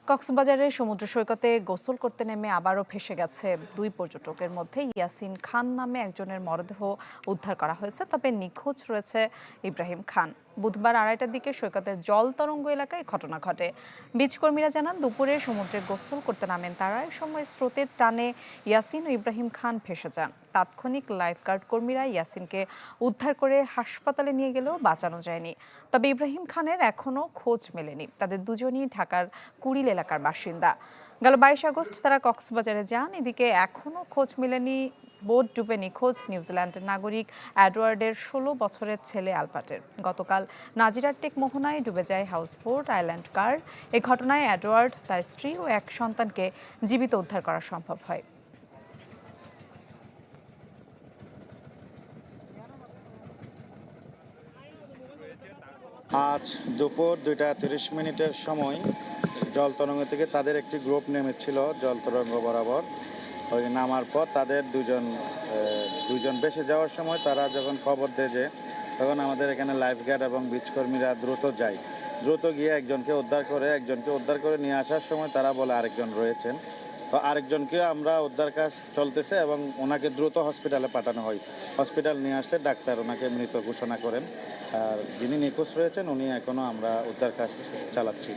কক্সবাজারের সমুদ্র সৈকতে গোসল করতে নেমে আবারও ভেসে গেছে দুই পর্যটকের মধ্যে ইয়াসিন খান নামে একজনের মরদেহ উদ্ধার করা হয়েছে, তবে নিখোঁজ রয়েছে ইব্রাহিম খান। বুধবার 2:30টার দিকে সৈকতের জল তরঙ্গ এলাকায় ঘটনা ঘটে। বিচকর্মীরা জানান, দুপুরে সমুদ্রে গোসল করতে নামেন তারা। এই সময় স্রোতের টানে ইয়াসিন ও ইব্রাহিম খান ভেসে যান। তাৎক্ষণিক লাইফগার্ড কর্মীরা ইয়াসিনকে উদ্ধার করে হাসপাতালে নিয়ে গেলেও বাঁচানো যায়নি। তবে ইব্রাহিম খানের এখনও খোঁজ মেলেনি। তাদের দুজনই ঢাকার কুড়িল এলাকার বাসিন্দা। গেল 22 আগস্ট তারা কক্সবাজারে যান। এদিকে এখনও খোঁজ মেলেনি বোট ডুবে নিখোঁজ নিউজিল্যান্ডের নাগরিক এডওয়ার্ডের 16 বছরের ছেলে আলবার্টের। গতকাল নাজিরার টেক মোহনায় ডুবে যায় হাউসবোট আইল্যান্ড কার। এ ঘটনায় এডওয়ার্ড, তার স্ত্রী ও এক সন্তানকে জীবিত উদ্ধার করা সম্ভব হয়। আজ দুপুর 2:30 সময় জল তরঙ্গ থেকে তাদের একটি গ্রুপ নেমেছিল জল তরঙ্গ বরাবর। ওই নামার পর তাদের দুজন ভেসে যাওয়ার সময় তারা যখন খবর দেয় যে, তখন আমাদের এখানে লাইফগার্ড এবং বিচকর্মীরা দ্রুত গিয়ে একজনকে উদ্ধার করে নিয়ে আসার সময় তারা বলে আরেকজন রয়েছেন। তো আরেকজনকে আমরা উদ্ধার কাজ চলতেছে এবং ওনাকে দ্রুত হসপিটালে পাঠানো হয়। হসপিটাল নিয়ে আসলে ডাক্তার ওনাকে মৃত ঘোষণা করেন। আর যিনি নিখোঁজ রয়েছেন উনি এখনও আমরা উদ্ধার কাজ চালাচ্ছি।